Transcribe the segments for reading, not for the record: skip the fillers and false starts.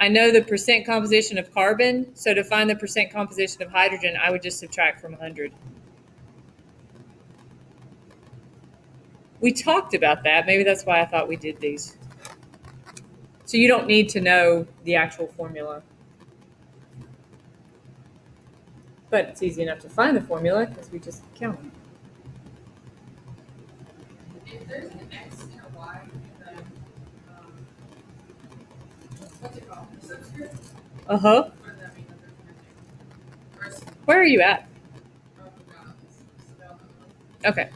I know the percent composition of carbon, so to find the percent composition of hydrogen, I would just subtract from 100. We talked about that. Maybe that's why I thought we did these. So you don't need to know the actual formula. But it's easy enough to find the formula because we just count them. If there's an X and a Y in the, what's it called? The subscript? Uh-huh. What does that mean that there's an X? Where are you at? Oh, Okay.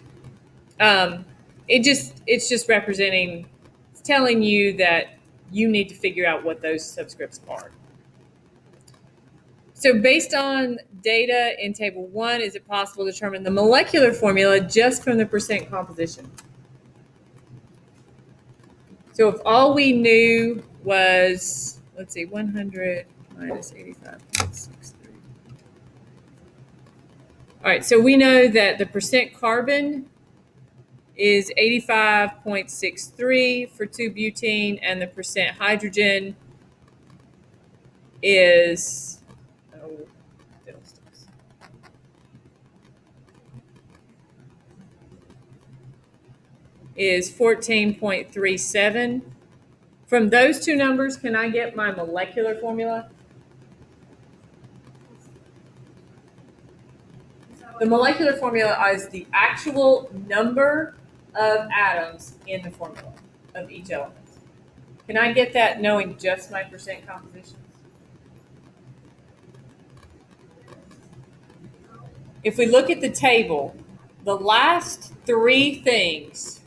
It's just representing, it's telling you that you need to figure out what those subscripts are. So based on data in table 1, is it possible to determine the molecular formula just from the percent composition? So if all we knew was, let's see, 100 minus 85.63. All right, so we know that the percent carbon is 85.63 for 2-butene, and the percent hydrogen is, is 14.37. From those two numbers, can I get my molecular formula? The molecular formula is the actual number of atoms in the formula of each element. Can I get that knowing just my percent compositions? If we look at the table, the last 3 things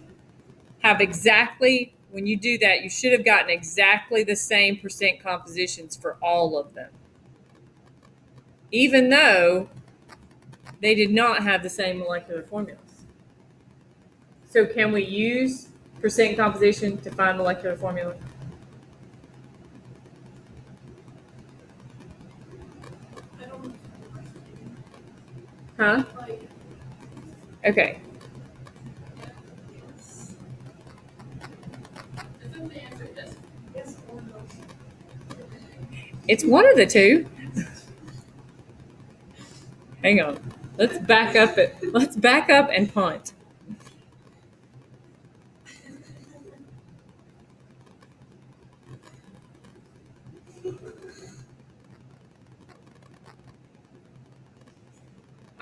have exactly, when you do that, you should have gotten exactly the same percent compositions for all of them, even though they did not have the same molecular formulas. So can we use percent composition to find molecular formula? Huh? Okay. It's one of the two. Hang on. Let's back up and punt.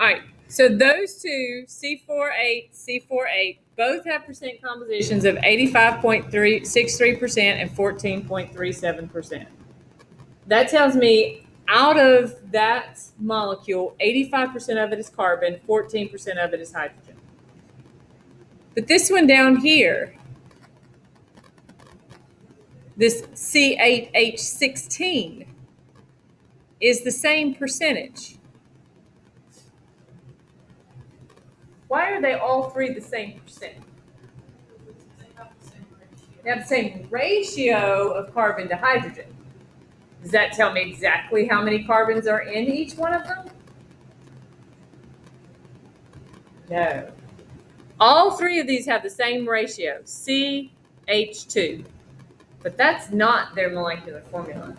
All right. So those two, C48, C48, both have percent compositions of 85.63% and 14.37%. That tells me out of that molecule, 85% of it is carbon, 14% of it is hydrogen. But this one down here, this C8H16, is the same percentage. Why are they all 3 the same percent? They have the same ratio of carbon to hydrogen. Does that tell me exactly how many carbons are in each one of them? No. All 3 of these have the same ratio, CH2. But that's not their molecular formula.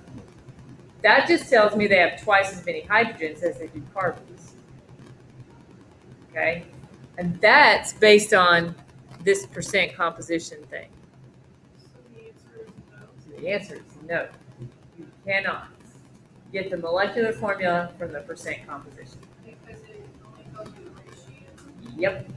That just tells me they have twice as many hydrogens as they do carbons. Okay? And that's based on this percent composition thing. So The answer is no. You cannot get the molecular formula from the percent composition. Because it only tells you the ratio. Yep.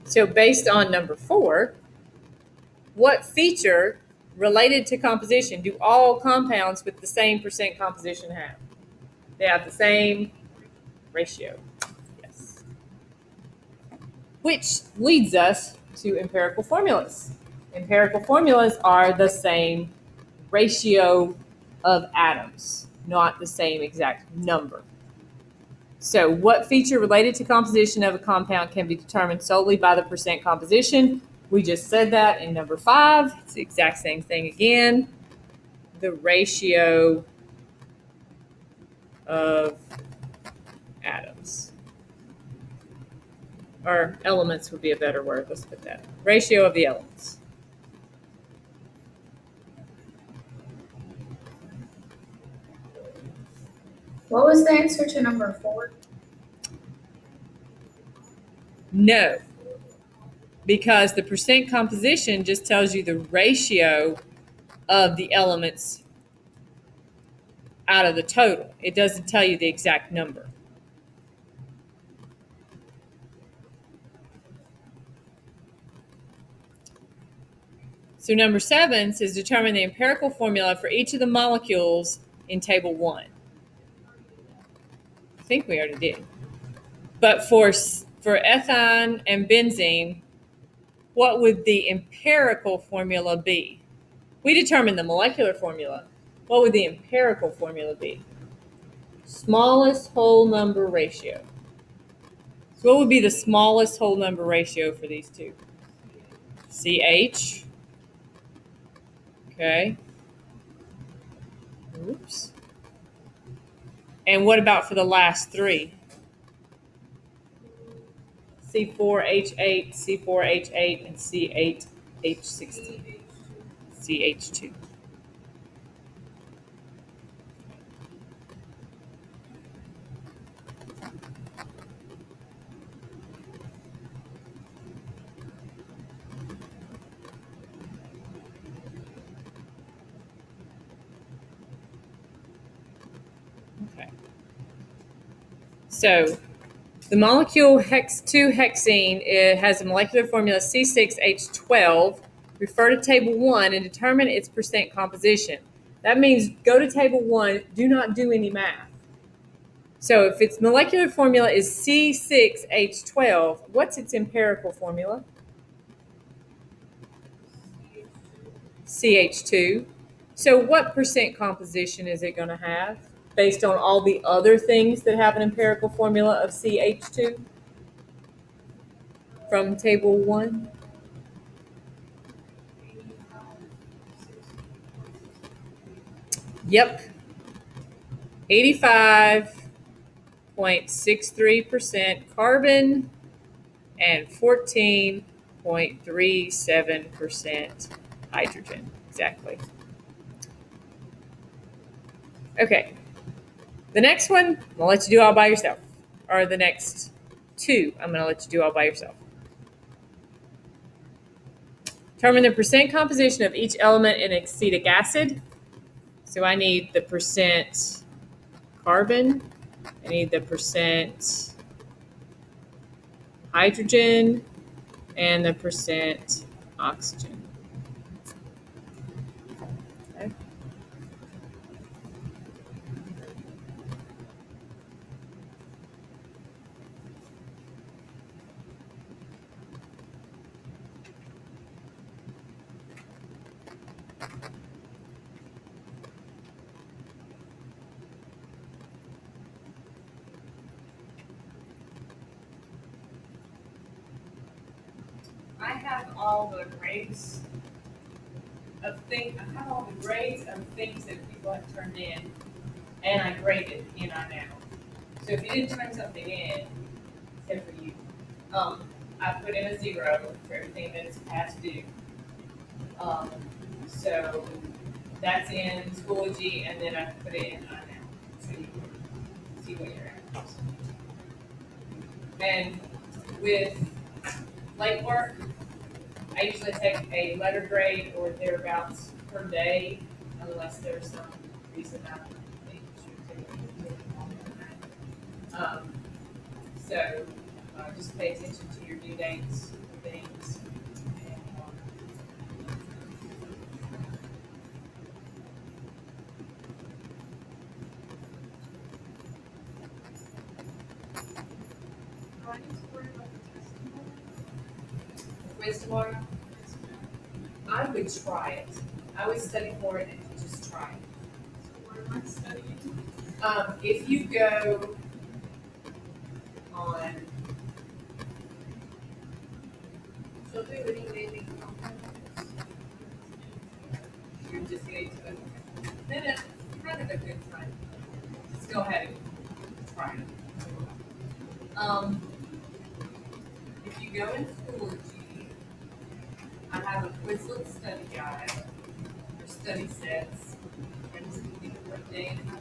So based on number 4, what feature related to composition do all compounds with the same percent composition have? They have the same ratio. Yes. Which leads us to empirical formulas. Empirical formulas are the same ratio of atoms, not the same exact number. So what feature related to composition of a compound can be determined solely by the percent composition? We just said that in number 5. It's the exact same thing again. The ratio of atoms. Or elements would be a better word. Let's put that. Ratio of the elements. What was the answer to number 4? No, because the percent composition just tells you the ratio of the elements out of the total. It doesn't tell you the exact number. So number 7 says determine the empirical formula for each of the molecules in table 1. I think we already did. But for ethane and benzene, what would the empirical formula be? We determined the molecular formula. What would the empirical formula be? Smallest whole number ratio. So what would be the smallest whole number ratio for these two? CH. Okay. Oops. And what about for the last 3? C4H8, C4H8, and C8H16. CH2. Okay. So the molecule 2-hexene it has a molecular formula C6H12. Refer to table 1 and determine its percent composition. That means go to table 1, do not do any math. So if its molecular formula is C6H12, what's its empirical formula? CH2. So what percent composition is it going to have based on all the other things that have an empirical formula of CH2 from table 1? Yep. 85.63% carbon and 14.37% hydrogen. Exactly. Okay. The next one, I'm going to let you do all by yourself. Or the next 2, I'm going to let you do all by yourself. Determine the percent composition of each element in acetic acid. So I need the percent carbon. I need the percent hydrogen and the percent oxygen. Okay. I have all the grades of things. I have all the grades of things that people have turned in, and I graded in I now. So if you didn't turn something in, except for you, I put in a 0 for everything that is past due. So that's in Schoology, and then I put it in I now, so you can see what you're at. And with late work, I usually take a letter grade or thereabouts per day, unless there's some reason I think you should take it longer than that. So just pay attention to your due dates and things. And, Do I need to worry about the testimony? quiz tomorrow, I would try it. I would study for it and just try it. So what am I studying? If you go on, So they would even you're just getting to it. Then it's kind of a good time. Just go ahead and Right. If you go in Schoology, I have a Quizlet study guide for study sets. And it's what day and time.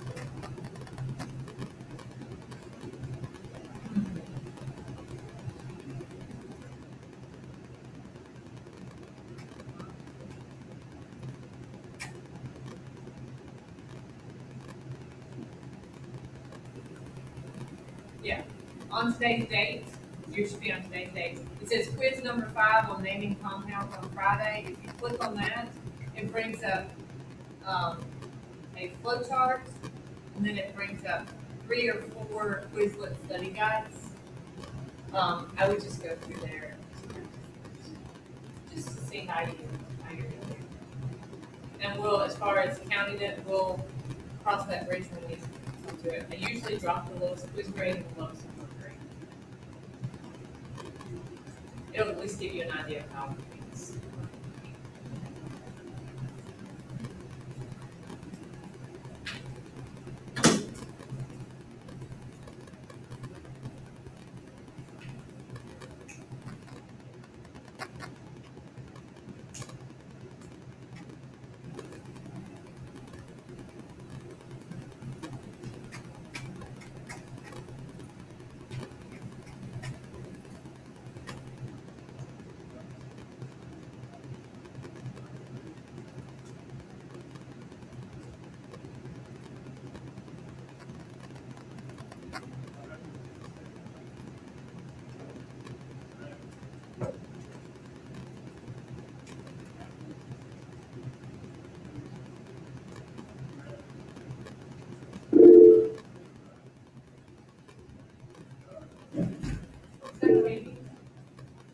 Yeah, on today's date, you should be on today's date. It says quiz number 5 on naming compounds on Friday. If you click on that, it brings up a flow chart, and then it brings up 3 or 4 Quizlet study guides. I would just go through there just to see how you're doing. And we'll, as far as counting it, we'll cross that bridge when we come to it. I usually drop the lowest quiz grade and the lowest number grade. It'll at least give you an idea of how things.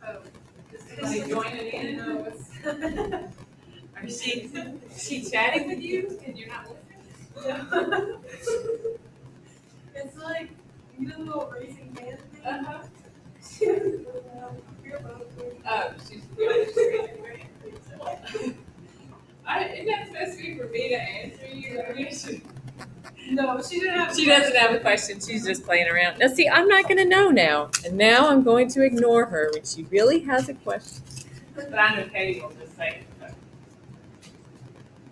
Oh, Somebody joining in? No, it's. Or she chatting with you and you're not listening? It's like, you know the little raising hand thing? Uh-huh. You're both. Oh, she's isn't that supposed to be for me to answer you? I mean, No, she didn't have. she doesn't have a question. She's just playing around. Now, see, I'm not going to know now. And now I'm going to ignore her when she really has a question. But I know Katie will just say it. So.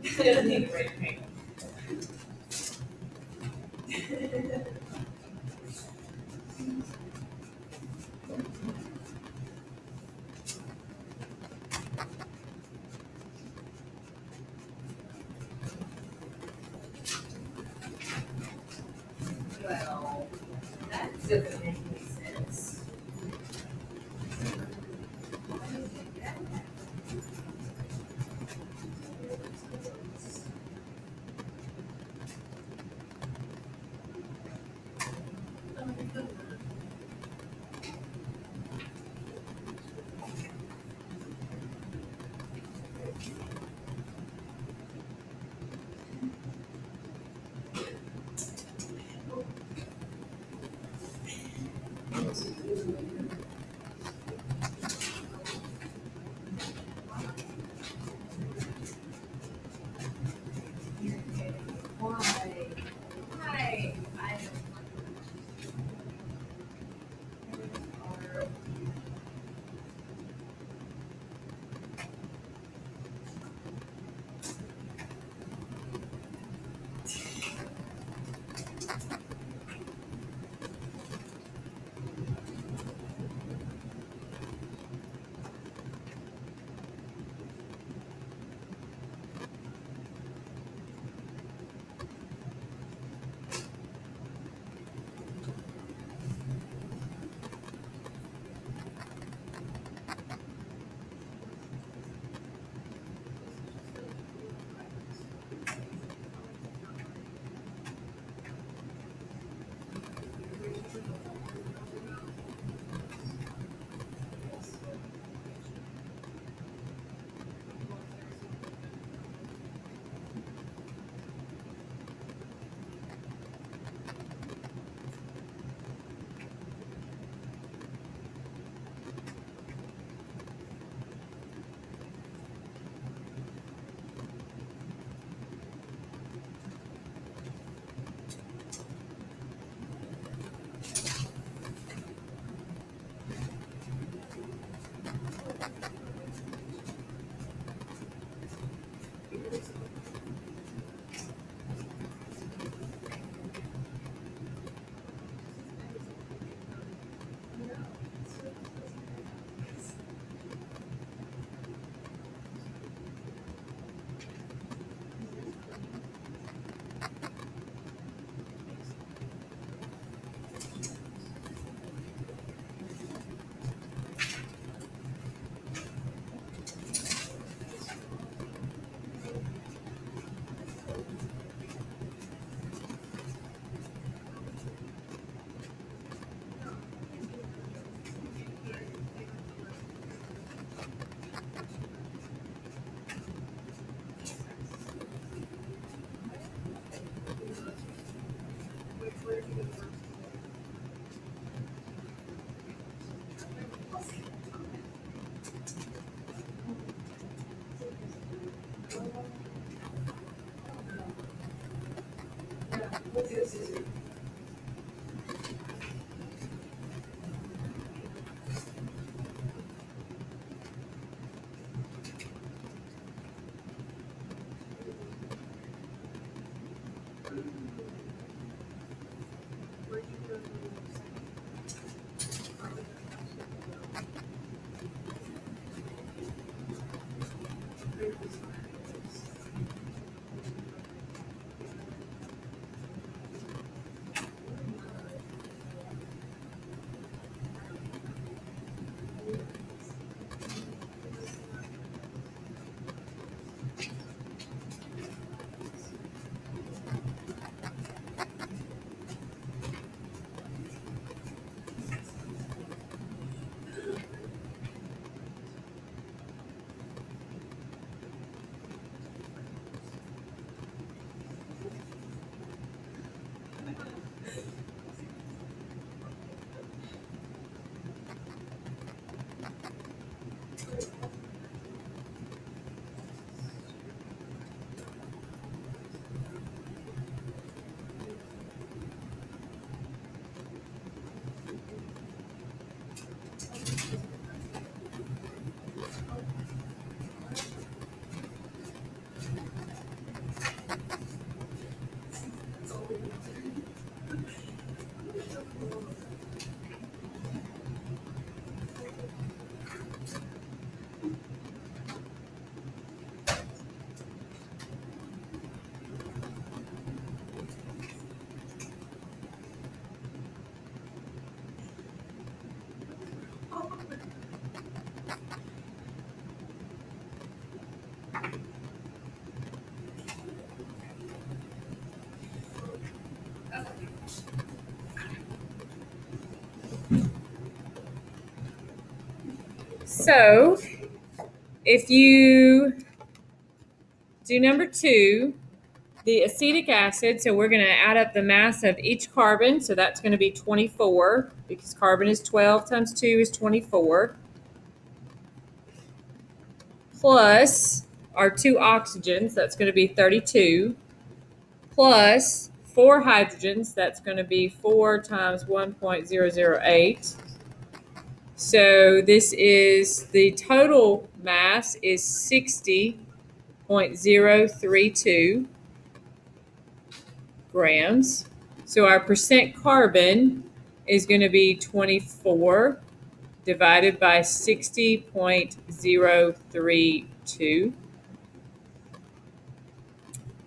She doesn't need to raise her hand. Well, that doesn't make any sense. Why? I So if you do number 2, the acetic acid, so we're going to add up the mass of each carbon. So that's going to be 24 because carbon is 12 times 2 is 24. Plus our 2 oxygens, that's going to be 32. Plus 4 hydrogens, that's going to be 4 times 1.008. So this is, the total mass is 60.032 grams. So our percent carbon is going to be 24 divided by 60.032.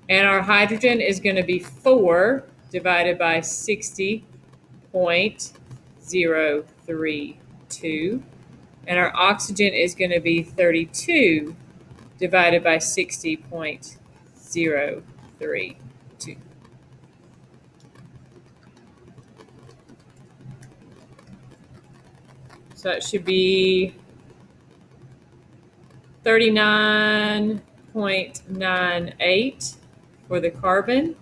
And our hydrogen is going to be 4 divided by 60.032. And our oxygen is going to be 32 divided by 60.032. So it should be 39.98 for the carbon.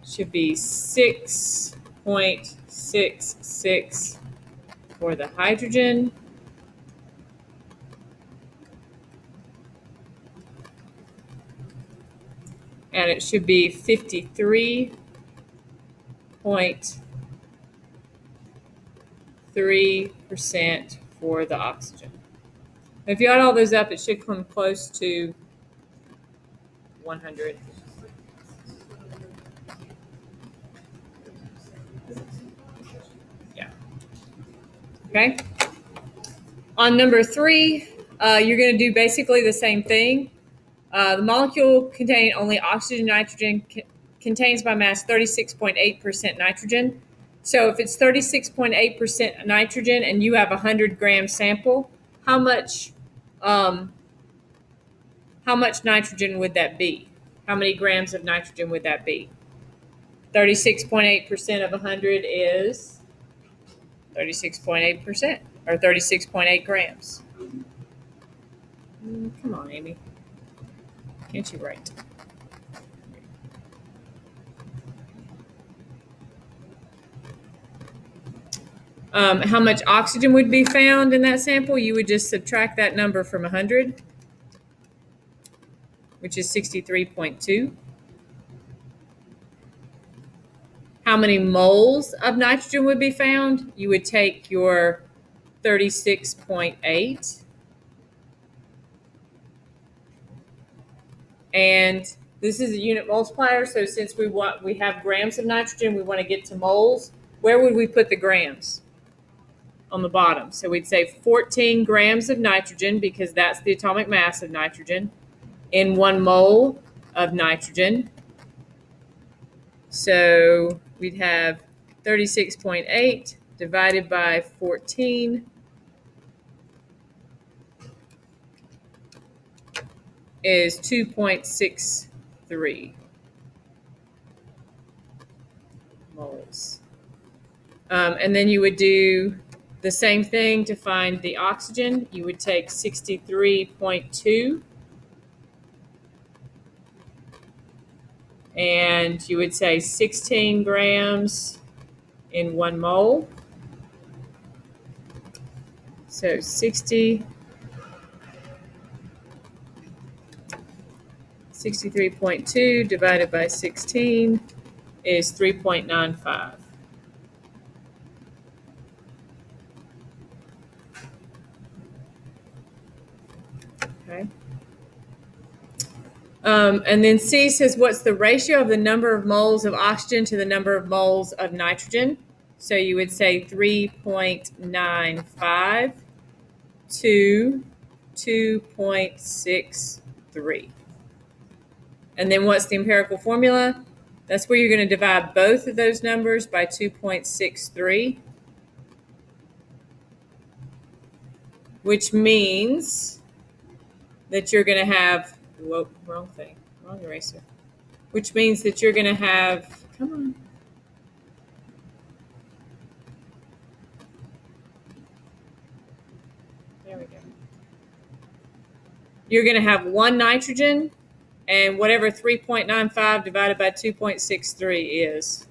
Should be 6.66 for the hydrogen. And it should be 53.3% for the oxygen. If you add all those up, it should come close to 100. Yeah. Okay. On number 3, you're going to do basically the same thing. The molecule containing only oxygen and nitrogen contains by mass 36.8% nitrogen. So if it's 36.8% nitrogen and you have a 100-gram sample, how much nitrogen would that be? How many grams of nitrogen would that be? 36.8% of 100 is 36.8%, or 36.8 grams. Come on, Amy. Can't you write? how much oxygen would be found in that sample, you would just subtract that number from 100, which is 63.2. How many moles of nitrogen would be found? You would take your 36.8, and this is a unit multiplier, so since we have grams of nitrogen, we want to get to moles. Where would we put the grams? On the bottom. So we'd say 14 grams of nitrogen, because that's the atomic mass of nitrogen, in 1 mole of nitrogen. So we'd have 36.8 divided by 14 is 2.63 moles. And then you would do the same thing to find the oxygen. You would take 63.2 and you would say 16 grams in 1 mole. So 63.2 divided by 16 is 3.95. Okay. And then C says, what's the ratio of the number of moles of oxygen to the number of moles of nitrogen? So you would say 3.95 to 2.63. And then what's the empirical formula? That's where you're going to divide both of those numbers by 2.63, which means that you're going to have, whoa, wrong thing, wrong eraser. Which means that you're going to have, come on. There we go. You're going to have 1 nitrogen and whatever 3.95 divided by 2.63 is.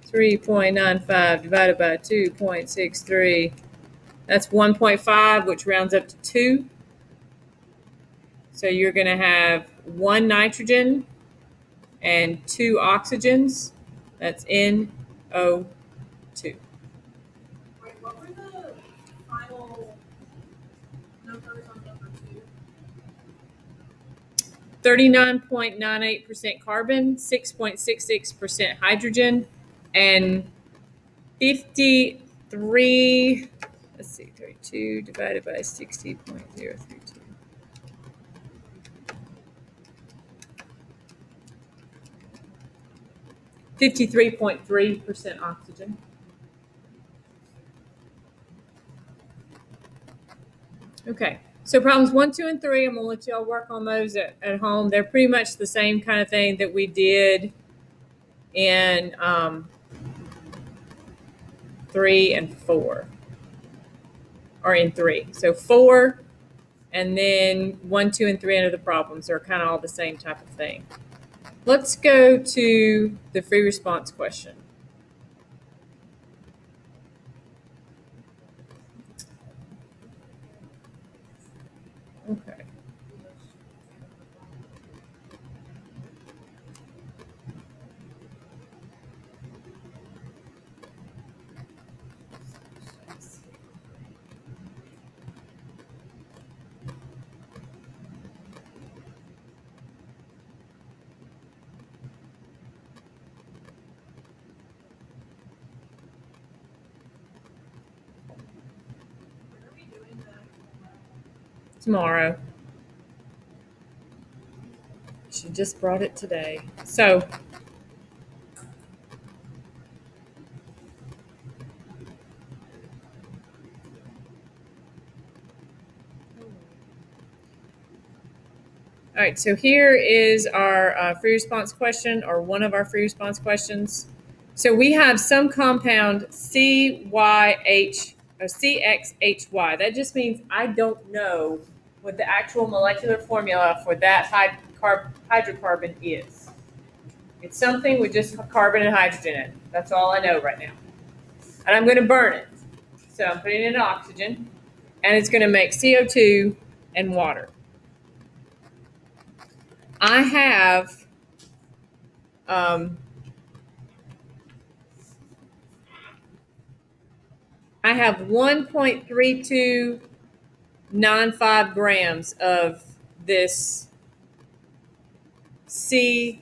3.95 divided by 2.63. That's 1.5, which rounds up to 2. So you're going to have 1 nitrogen and 2 oxygens. That's NO2. Wait, what were the final numbers on number 2? 39.98% carbon, 6.66% hydrogen, and 53, let's see, 32 divided by 60.032. 53.3% oxygen. Okay, so problems 1, 2, and 3, I'm gonna let y'all work on those at home. They're pretty much the same kind of thing that we did in 3 and 4, or in 3. So 4, and then 1, 2, and 3 under the problems are kind of all the same type of thing. Let's go to the free response question. Okay. Tomorrow. She just brought it today. So all right, so here is our free response question, or one of our free response questions. So we have some compound CYH or CXHY. That just means I don't know what the actual molecular formula for that hydrocarbon is. It's something with just carbon and hydrogen in it. That's all I know right now. And I'm going to burn it. So I'm putting in oxygen, and it's going to make CO2 and water. I have I have 1.3295 grams of this CXHY.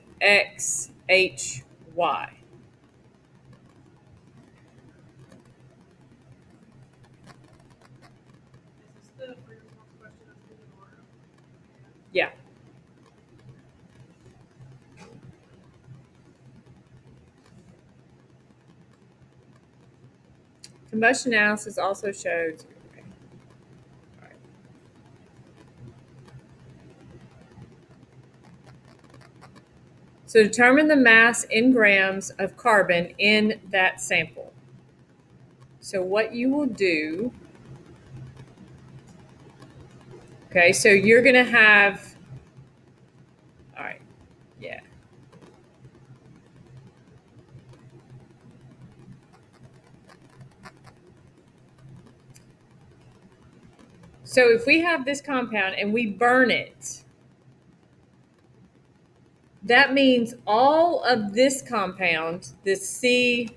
This is the free response question of who you are. Yeah. Combustion analysis also showed. Okay. All right. So determine the mass in grams of carbon in that sample. So what you will do, okay, so you're going to have, all right, yeah. So if we have this compound and we burn it, that means all of this compound, this C,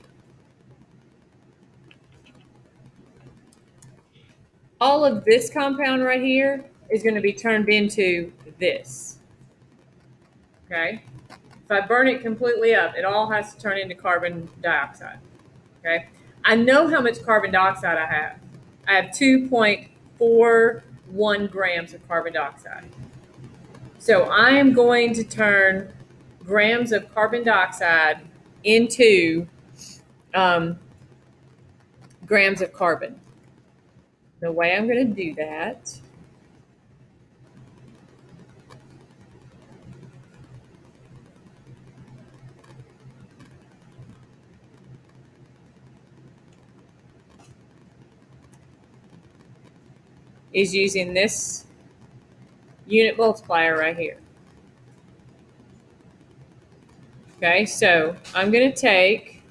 all of this compound right here is going to be turned into this. Okay? If I burn it completely up, it all has to turn into carbon dioxide. Okay? I know how much carbon dioxide I have. I have 2.41 grams of carbon dioxide. So I am going to turn grams of carbon dioxide into grams of carbon. The way I'm going to do that is using this unit multiplier right here. Okay, so I'm going to take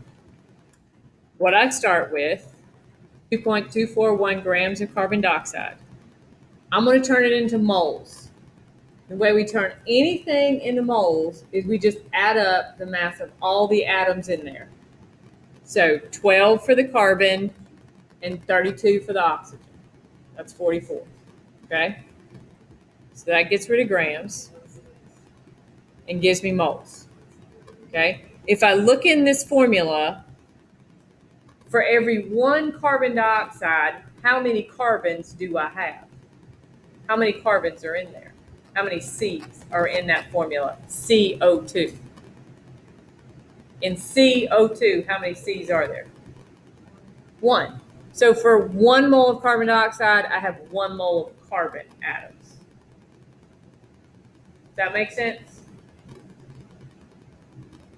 what I start with, 2.241 grams of carbon dioxide. I'm going to turn it into moles. The way we turn anything into moles is we just add up the mass of all the atoms in there. So 12 for the carbon and 32 for the oxygen. That's 44. Okay? So that gets rid of grams and gives me moles. Okay? If I look in this formula, for every one carbon dioxide, how many carbons do I have? How many carbons are in there? How many C's are in that formula? CO2. In CO2, how many C's are there? 1. So for 1 mole of carbon dioxide, I have 1 mole of carbon atoms. Does that make sense?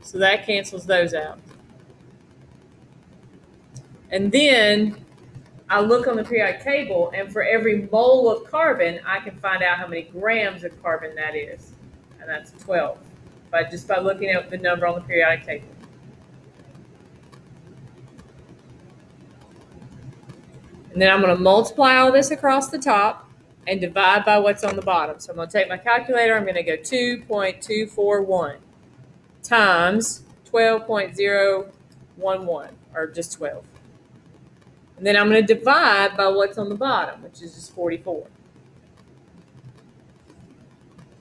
So that cancels those out. And then I look on the periodic table, and for every mole of carbon, I can find out how many grams of carbon that is. And that's 12, just by looking at the number on the periodic table. And then I'm going to multiply all this across the top and divide by what's on the bottom. So I'm going to take my calculator. I'm going to go 2.241 times 12.011, or just 12. And then I'm going to divide by what's on the bottom, which is just 44.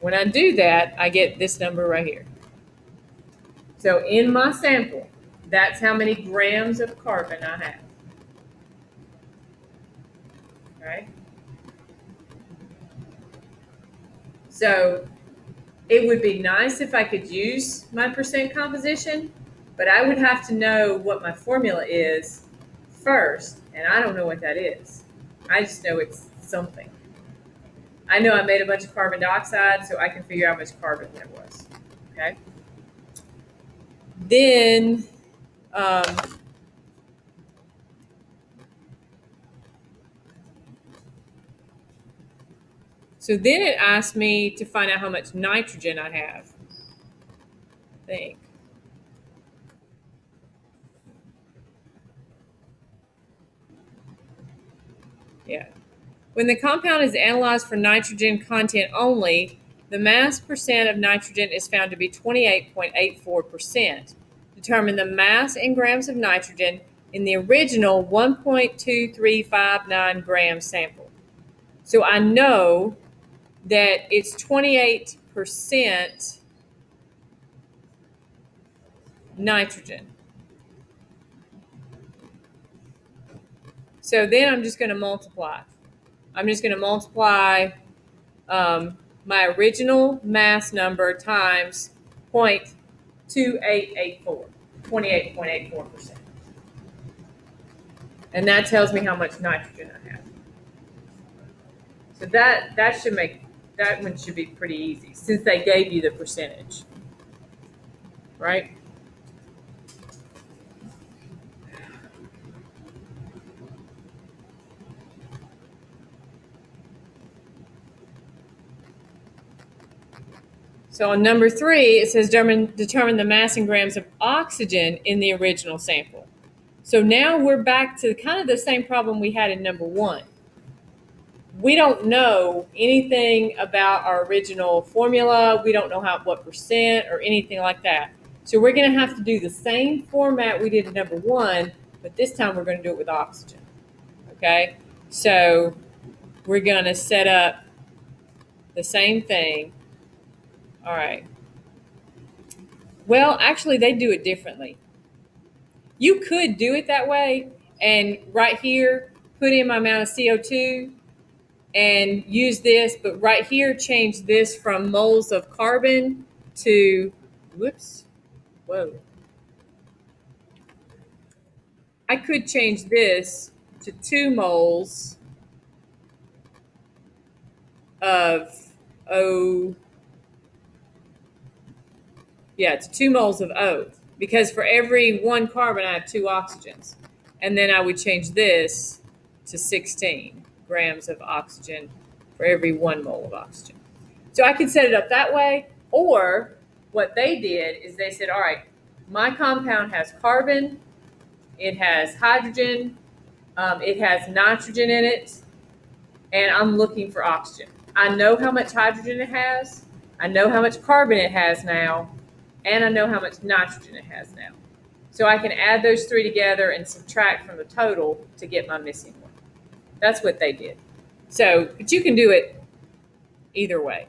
When I do that, I get this number right here. So in my sample, that's how many grams of carbon I have. Okay? So it would be nice if I could use my percent composition, but I would have to know what my formula is first, and I don't know what that is. I just know it's something. I know I made a bunch of carbon dioxide, so I can figure out how much carbon there was. Okay? Then, so then it asked me to find out how much nitrogen I have. I think. Yeah. When the compound is analyzed for nitrogen content only, the mass percent of nitrogen is found to be 28.84%. Determine the mass in grams of nitrogen in the original 1.2359 gram sample. So I know that it's 28% nitrogen. So then I'm just going to multiply. I'm just going to multiply my original mass number times 0.2884, 28.84%. And that tells me how much nitrogen I have. So that one should be pretty easy since they gave you the percentage, right? So on number 3, it says determine the mass in grams of oxygen in the original sample. So now we're back to kind of the same problem we had in number 1. We don't know anything about our original formula. We don't know what percent or anything like that. So we're going to have to do the same format we did in number 1, but this time we're going to do it with oxygen. Okay? So we're going to set up the same thing. All right. Well, actually, they do it differently. You could do it that way and right here put in my amount of CO2 and use this, but right here change this from moles of carbon to, I could change this to 2 moles of O. Yeah, it's 2 moles of O, because for every 1 carbon, I have 2 oxygens. And then I would change this to 16 grams of oxygen for every 1 mole of oxygen. So I could set it up that way, or what they did is they said, all right, my compound has carbon, it has hydrogen, it has nitrogen in it, and I'm looking for oxygen. I know how much hydrogen it has, I know how much carbon it has now, and I know how much nitrogen it has now. So I can add those 3 together and subtract from the total to get my missing one. That's what they did. So, but you can do it either way.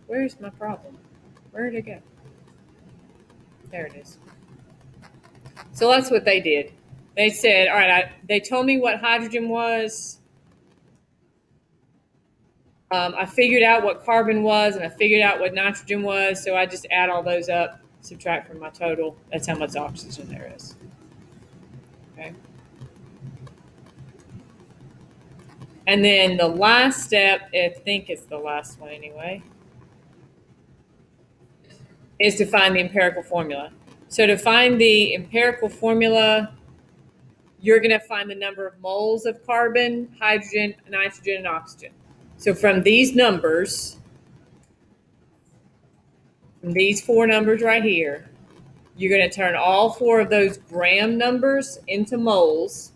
Where's my problem? Where did it go? There it is. So that's what they did. They said, all right, they told me what hydrogen was. I figured out what carbon was, and I figured out what nitrogen was. So I just add all those up, subtract from my total. That's how much oxygen there is. Okay. And then the last step, I think it's the last one anyway, is to find the empirical formula. So to find the empirical formula, you're going to find the number of moles of carbon, hydrogen, nitrogen, and oxygen. So from these numbers, from these 4 numbers right here, you're going to turn all 4 of those gram numbers into moles.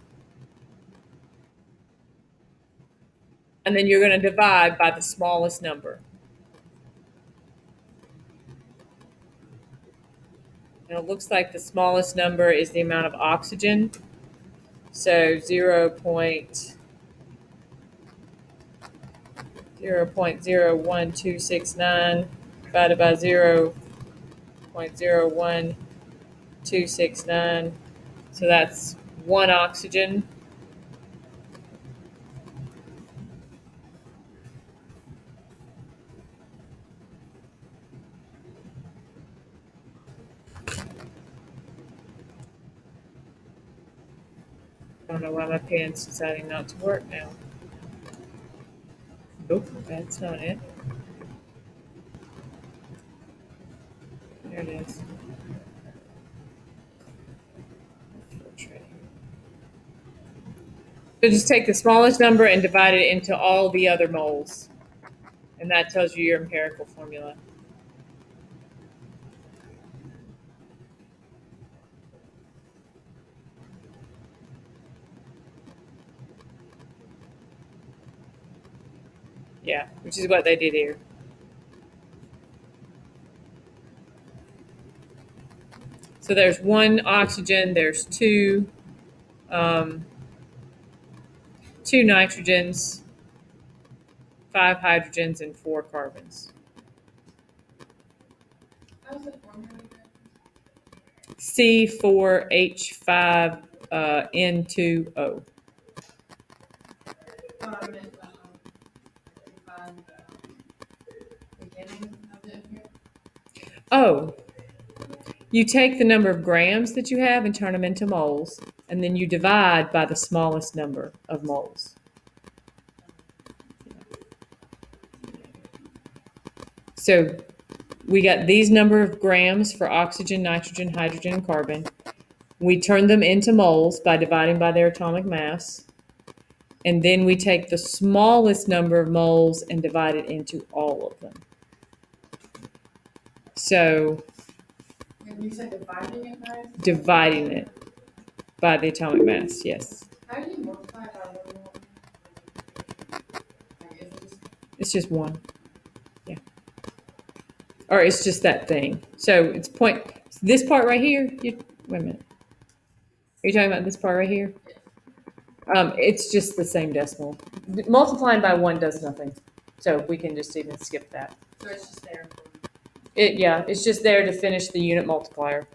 And then you're going to divide by the smallest number. And it looks like the smallest number is the amount of oxygen. So 0.01269 divided by 0.01269. So that's 1 oxygen. I don't know why my pen's deciding not to work now. Nope, that's not it. is. So just take the smallest number and divide it into all the other moles. And that tells you your empirical formula. Yeah, which is what they did here. So there's 1 oxygen, there's 2 nitrogens, 5 hydrogens, and 4 carbons. How's the formula again? C4H5N2O. I meant find the beginning of it here. Oh, you take the number of grams that you have and turn them into moles, and then you divide by the smallest number of moles. So we got these number of grams for oxygen, nitrogen, hydrogen, and carbon. We turn them into moles by dividing by their atomic mass. And then we take the smallest number of moles and divide it into all of them. So And you said dividing it by? dividing it by the atomic mass, yes. How do you multiply by 1 more? Like, is it just It's just 1. Yeah. Or it's just that thing. So it's this part right here, wait a minute. Are you talking about this part right here? It's just the same decimal. Multiplying by 1 does nothing. So we can just even skip that. so it's just there for It's just there to finish the unit multiplier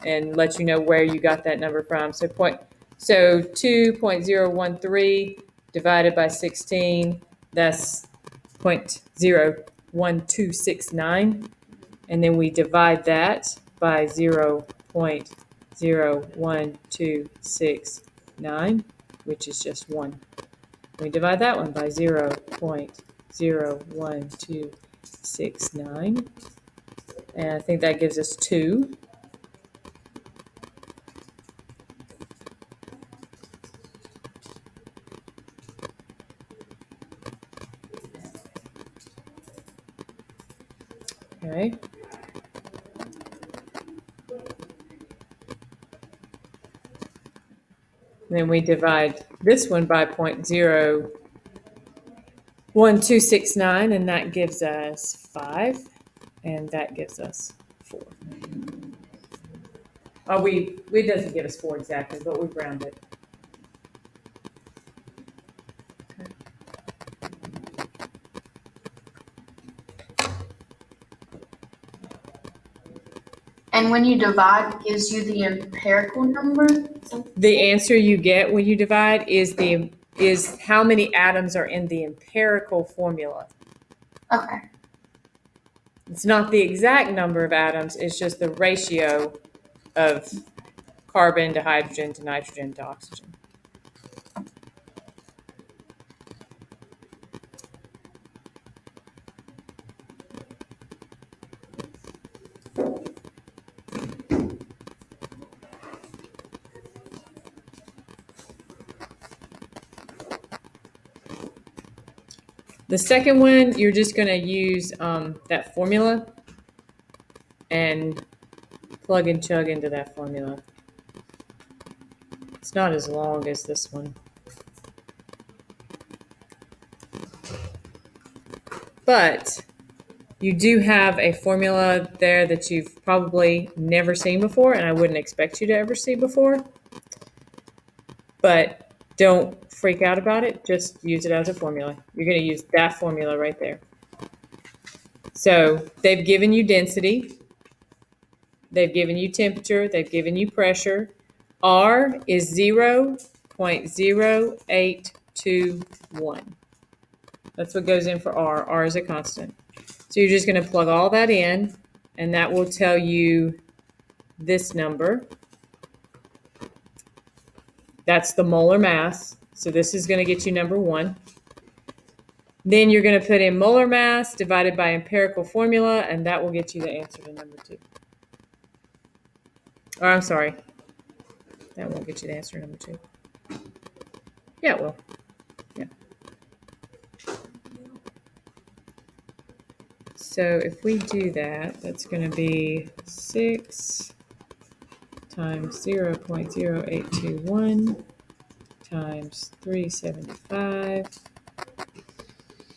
and let you know where you got that number from. So 2.013 divided by 16, that's 0.01269. And then we divide that by 0.01269, which is just 1. We divide that one by 0.01269. And I think that gives us 2. Okay. Then we divide this one by 0.01269, and that gives us 5, and that gives us 4. It doesn't give us 4 exactly, but we round it. And when you divide, it gives you the empirical number? The answer you get when you divide is how many atoms are in the empirical formula. Okay. It's not the exact number of atoms, it's just the ratio of carbon to hydrogen to nitrogen to oxygen. The second one, you're just going to use that formula and plug and chug into that formula. It's not as long as this one. But you do have a formula there that you've probably never seen before, and I wouldn't expect you to ever see before. But don't freak out about it. Just use it as a formula. You're going to use that formula right there. So they've given you density. They've given you temperature. They've given you pressure. R is 0.0821. That's what goes in for R. R is a constant. So you're just going to plug all that in, and that will tell you this number. That's the molar mass. So this is going to get you number 1. Then you're going to put in molar mass divided by empirical formula, and that will get you the answer to number 2. Or I'm sorry. That won't get you the answer number 2. Yeah, it will. Yeah. So if we do that, that's going to be 6 times 0.0821 times 375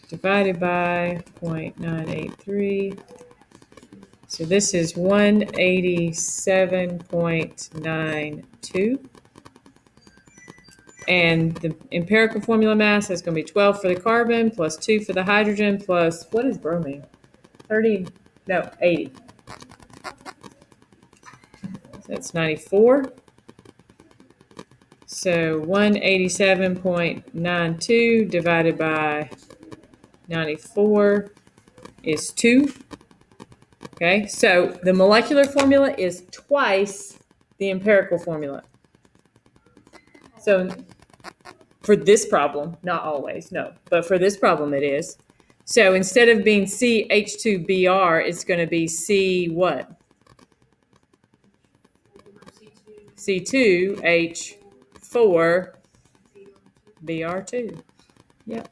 divided by 0.983. So this is 187.92. And the empirical formula mass is going to be 12 for the carbon plus 2 for the hydrogen plus, what is bromine? 80. So that's 94. So 187.92 divided by 94 is 2. Okay, so the molecular formula is twice the empirical formula. So for this problem, not always, no, but for this problem it is. So instead of being CH2Br, it's going to be C what? C2H4Br2. Yep.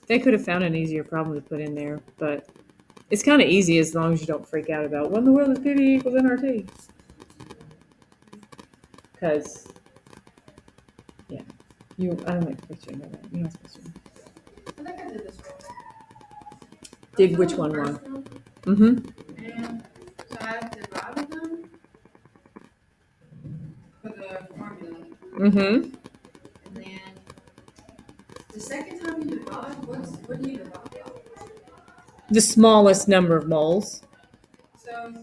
They could have found an easier problem to put in there, but it's kind of easy as long as you don't freak out about what in the world is PV equals nRT. Because, yeah, I don't like the picture of that. You're not supposed to. I think I did this wrong. Did which one wrong? Mm-hmm. And so I divided them for the formula. Mm-hmm. And then the second time you divide, what do you divide by? The smallest number of moles. So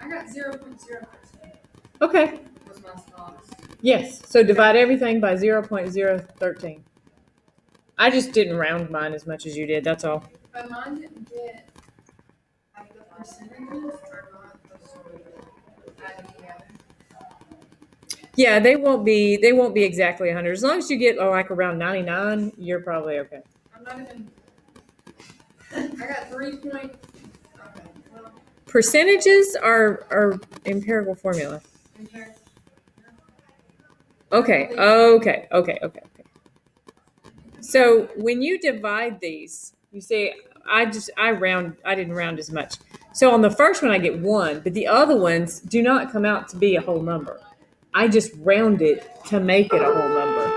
I got 0.0%. Okay. Was my smallest. Yes. So divide everything by 0.013. I just didn't round mine as much as you did. That's all. But mine didn't get like the percentages are not the sort of added together. Yeah, they won't be exactly 100. As long as you get like around 99, you're probably okay. I'm not even. I got 3 point. Okay. Well, Percentages are empirical formula. compare. Okay. So when you divide these, you say I didn't round as much. So on the first one I get 1, but the other ones do not come out to be a whole number. I just round it to make it a whole number.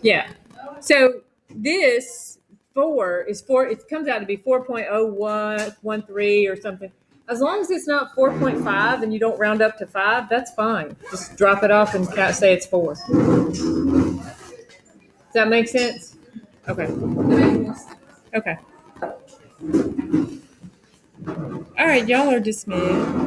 Yeah. So this 4 is 4. It comes out to be 4.0113 or something. As long as it's not 4.5 and you don't round up to 5, that's fine. Just drop it off and say it's 4. Does that make sense? Okay. Okay. All right, y'all are dismissed.